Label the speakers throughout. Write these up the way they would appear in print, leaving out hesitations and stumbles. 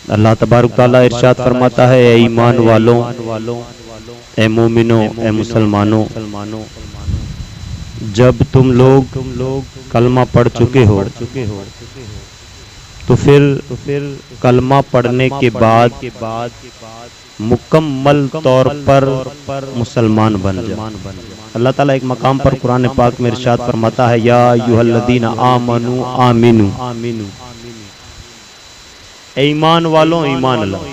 Speaker 1: अल्लाह तबारक तआला इरशाद फरमाता है, ए ईमान वालों, ए मोमिनों, ए मुसलमानों, जब तुम लोग कलमा पढ़ चुके हो तो फिर कलमा पढ़ने के बाद मुकम्मल तौर पर मुसलमान बन जाओ। अल्लाह ताला एक मकाम पर कुरान पाक में इरशाद फरमाता है, या अय्युहल्लज़ीना आमनू आमिनू, ए ईमान वालों ईमान लाओ।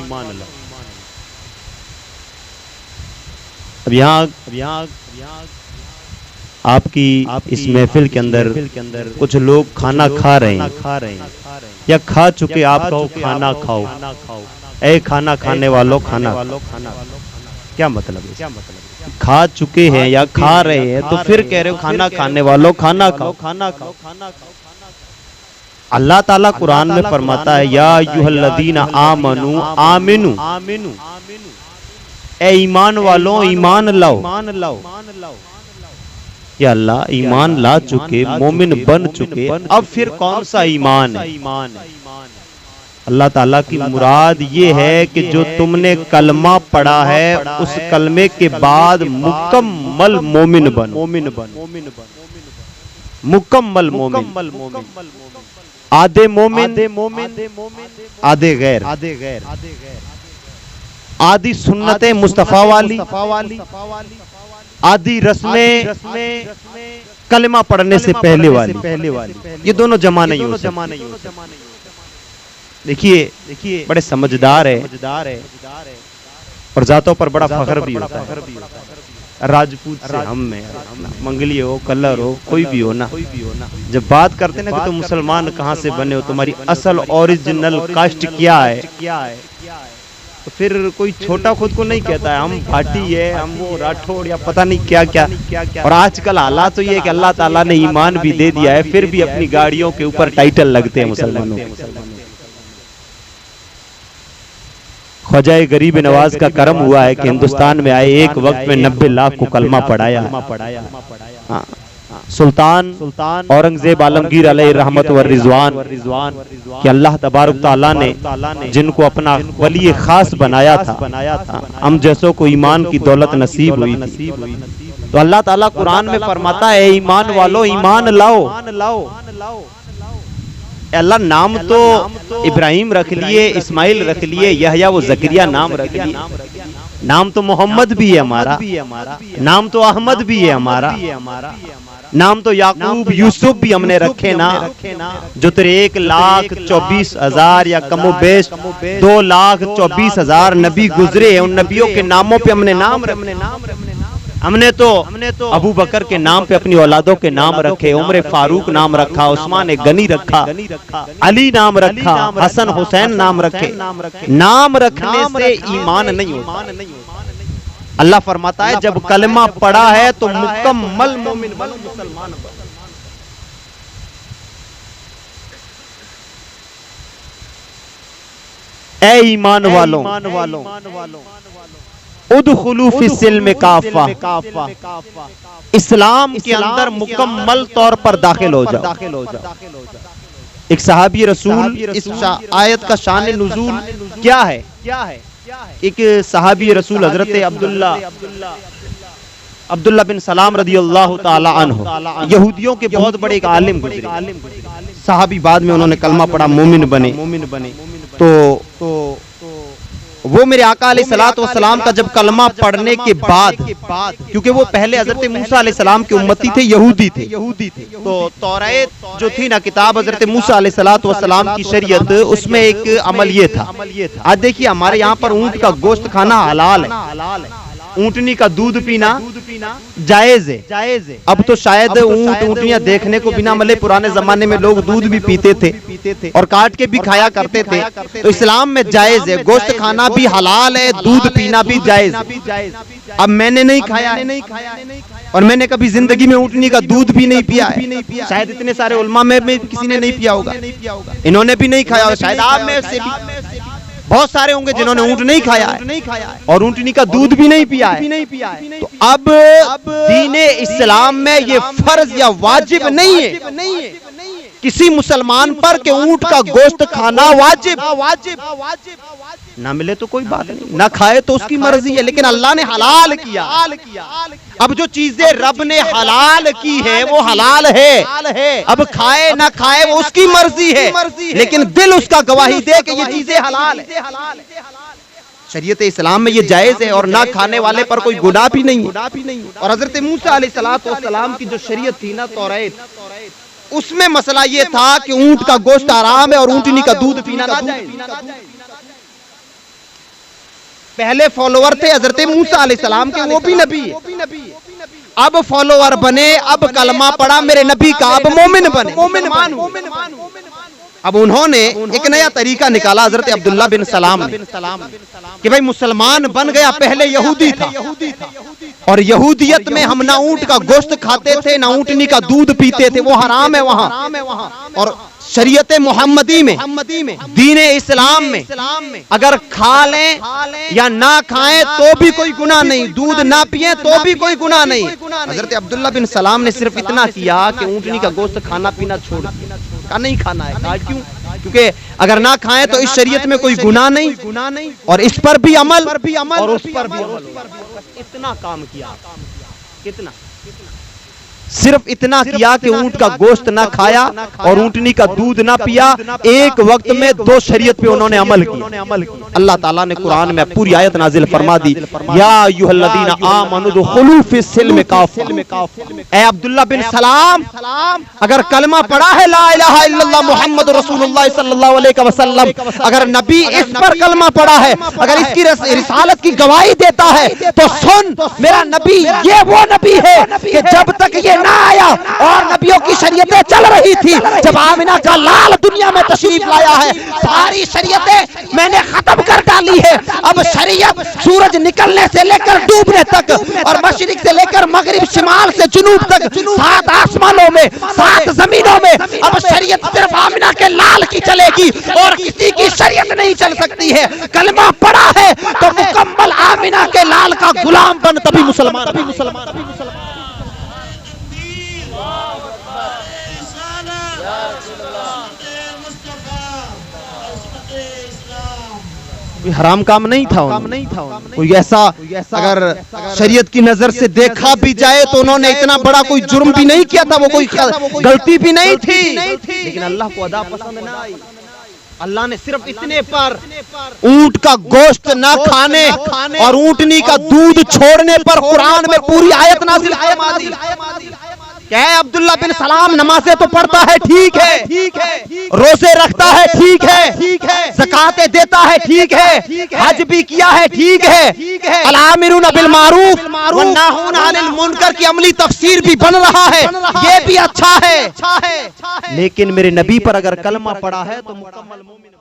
Speaker 1: अब यहाँ आपकी इस महफिल के अंदर कुछ लोग खाना खा रहे हैं या खा चुके, आप कहो खाना खाओ। ए खाना खाने वालों खाना, क्या मतलब है? खा चुके हैं या खा रहे हैं तो फिर कह रहे हो खाना खाने वालों खाना खाओ। अल्लाह ताला कुरान में फरमाता है, या अय्युहल्लज़ीना आमनू आमिनू, ए ईमान वालों ईमान लाओ। या अल्लाह ईमान ला चुके, मोमिन बन चुके, अब फिर कौन सा ईमान है? अल्लाह ताला की मुराद ये है कि जो तुमने कलमा पढ़ा है उस कलमे के बाद मुकम्मल मोमिन बनो। मुकम्मल मोमिन, आधे मोमिन आधे गैर, आधी सुन्नते मुस्तफा वाली, आधी रस्में कलमा पढ़ने से पहले वाली। ये दोनों जमा नहीं हो सकती। देखिए बड़े समझदार है और जातों पर बड़ा फख्र भी होता है। राजपूत से हम में, मंगली हो, कलर हो, कोई भी हो ना, जब बात करते ना कि तुम मुसलमान कहाँ से बने हो, तुम्हारी असल ओरिजिनल कास्ट क्या है, तो फिर कोई छोटा खुद को नहीं कहता है, हम भाटी है, हम वो राठौड़ या पता नहीं क्या क्या। और आजकल हालात तो ये है कि अल्लाह ताला ने ईमान भी दे दिया है, फिर भी अपनी गाड़ियों के ऊपर टाइटल लगते हैं मुसलमानों के। ख्वाजा गरीब नवाज का करम हुआ है कि हिंदुस्तान में आए एक वक्त में 90 लाख को कलमा पढ़ाया। सुल्तान औरंगजेब आलमगीर अलैहि रहमत व रिजवान कि अल्लाह तबारक तआला ने जिनको अपना वली खास बनाया था, हम जैसों को ईमान की दौलत नसीब हुई थी। तो अल्लाह ताला कुरान में फरमाता है, ईमान वालों ईमान लाओ। अल्लाह नाम तो इब्राहिम रख लिए, इस्माइल रख लिए, यहया वो जकरिया नाम रख लिए। नाम तो मोहम्मद भी है हमारा, नाम तो अहमद भी है हमारा, नाम तो याकूब यूसुफ भी हमने रखे ना। जो तेरे 1,24,000 या कमोबेश 2,24,000 नबी गुजरे हैं, उन नबियों के नामों पे हमने नाम रखे। हमने तो अबू बकर के नाम पे अपनी औलादों के नाम रखे, उमर फारूक नाम रखा, उस्मान गनी रखा, अली नाम रखा, हसन हुसैन नाम रखे। नाम रखने से ईमान नहीं होता। अल्लाह फरमाता है, जब कलमा पढ़ा है तो मुकम्मल मोमिन बनो, मुसलमान बनो। ए ईमान वालों, उदखुलू फिस्सिल्म काफा, इस्लाम के अंदर मुकम्मल तौर पर दाखिल हो जाओ। एक सहाबी रसूल, इस आयत का शान नुज़ूल क्या है? एक सहाबी रसूल हजरत अब्दुल्ला बिन सलाम रदियल्लाहु ताला अन्हु, यहूदियों के बहुत बड़े एक आलिम गुजरे, सहाबी, बाद में उन्होंने कलमा पढ़ा, मोमिन बने। तो वो मेरे आका अलैहिस्सलातु वस्सलाम का जब कलमा पढ़ने के बाद, क्योंकि वो पहले हजरत मूसा अलैहिस्सलाम के उम्मती थे, यहूदी थे, तो तौरात जो थी ना, किताब हजरत मूसा अलैहिस्सलातु वस्सलाम की शरीयत, उसमें एक अमल ये था। आज देखिए हमारे यहाँ पर ऊंट का गोश्त खाना हलाल है, ऊंटनी का दूध पीना जायज है। अब तो शायद ऊंट ऊंटनियां देखने को बिना मले, पुराने जमाने में लोग दूध भी पीते थे और काट के भी खाया करते थे। तो इस्लाम में जायज है, गोश्त खाना भी हलाल है, दूध पीना भी जायज है। अब मैंने नहीं खाया है और मैंने कभी जिंदगी में ऊंटनी का दूध भी नहीं पिया है। शायद इतने सारे उलमा में किसी ने नहीं पिया होगा, इन्होंने भी नहीं खाया, शायद आप में से भी बहुत सारे होंगे जिन्होंने ऊंट नहीं खाया है और ऊंटनी का दूध भी नहीं पिया है। तो अब दीने इस्लाम में ये फर्ज या वाजिब नहीं है किसी मुसलमान पर कि ऊंट का गोश्त खाना वाजिब, ना मिले तो कोई बात नहीं, ना खाए तो उसकी मर्जी है, लेकिन अल्लाह ने हलाल किया। अब जो चीजें रब ने हलाल की है वो हलाल है, अब खाए ना खाए वो उसकी मर्जी है, लेकिन दिल उसका गवाही दे कि ये चीजें हलाल है। शरीयत इस्लाम में ये जायज है और ना खाने वाले पर कोई गुनाह भी नहीं है। और हजरत मूसा अलैहिस्सलाम की जो शरीयत थी ना तौरात, उसमें मसला ये था कि ऊंट का गोश्त हराम है और ऊंटनी का दूध पीना नाजायज। पहले फॉलोवर थे हजरत मूसा अलैहिस्सलाम के, वो भी नबी है। अब फॉलोवर बने, अब कलमा पढ़ा मेरे नबी का, अब मोमिन बने। अब उन्होंने एक नया तरीका निकाला हजरत अब्दुल्ला बिन सलाम ने कि भाई मुसलमान बन गया, पहले यहूदी था और यहूदियत में हम ना ऊंट का गोश्त खाते थे ना ऊंटनी का दूध पीते थे, वो हराम है वहां। और शरीयत मोहम्मदी में, दीन इस्लाम में अगर खा लें या ना खाएं तो भी कोई गुनाह नहीं, दूध ना पिए तो भी कोई गुनाह नहीं। हजरत अब्दुल्ला बिन सलाम ने सिर्फ इतना किया कि ऊंटनी का गोश्त खाना पीना छोड़ दिया, कहा नहीं खाना है। कहा क्यों? क्योंकि अगर ना खाएं तो इस शरीयत में कोई गुनाह नहीं और इस पर भी अमल और उस पर भी अमल। इतना काम किया, कितना सिर्फ इतना किया कि ऊंट का गोश्त ना खाया और ऊंटनी का दूध ना पिया। एक वक्त में दो शरीयत पे उन्होंने अमल किया। अल्लाह ताला ने कुरान में पूरी आयत नाजिल फरमा दी, या अय्युहल्लज़ीना आमनु दुखुलू फिस्सिल्म काफ़ा। ए अब्दुल्ला बिन सलाम, अगर कलमा पढ़ा है ला इलाहा इल्लल्लाह मुहम्मद रसूलुल्लाह सल्लल्लाहु अलैहि वसल्लम, अगर नबी इस पर कलमा पढ़ा है, अगर इसकी रिसालत की गवाही देता है, तो सुन मेरा नबी ये वो नबी है कि जब तक ये ना आया और नबियों की शरीयतें चल रही थी, जब आमिना का लाल दुनिया में तशरीफ लाया है, सारी शरीयतें मैंने खत्म कर डाली है। अब शरीयत सूरज निकलने से लेकर डूबने तक और मशरिक से लेकर मगरिब, शिमाल से जुनूब तक, 7 आसमानों में, 7 जमीनों में, अब शरीयत सिर्फ आमिना के लाल की चलेगी और किसी की शरीयत नहीं चल सकती है। कलमा पड़ा है तो मुकम्मल आमिना के लाल का गुलाम बन, तभी मुसलमान। हराम काम नहीं था, कोई ऐसा अगर शरीयत की नजर से देखा भी जाए तो उन्होंने इतना बड़ा कोई जुर्म भी नहीं किया था, वो कोई गलती भी नहीं थी, लेकिन अल्लाह को अदा पसंद ना आई। अल्लाह ने सिर्फ इतने पर ऊंट का गोश्त ना खाने और ऊंटनी का दूध छोड़ने पर कुरान में पूरी आयत नाज़िल फरमा दी। क्या है, अब्दुल्ला बिन सलाम नमाज़ें तो पढ़ता है, ठीक है, रोजे रखता है, ठीक है, ज़कातें देता है, ठीक है, हज भी किया है, ठीक है, अल-आमिरूना बिल मारूफ वन्नाहूना अनिल मुनकर की अमली तफसीर भी बन रहा है, ये भी अच्छा है, लेकिन मेरे नबी पर अगर कलमा पड़ा है तो मुकम्मल मोमिन।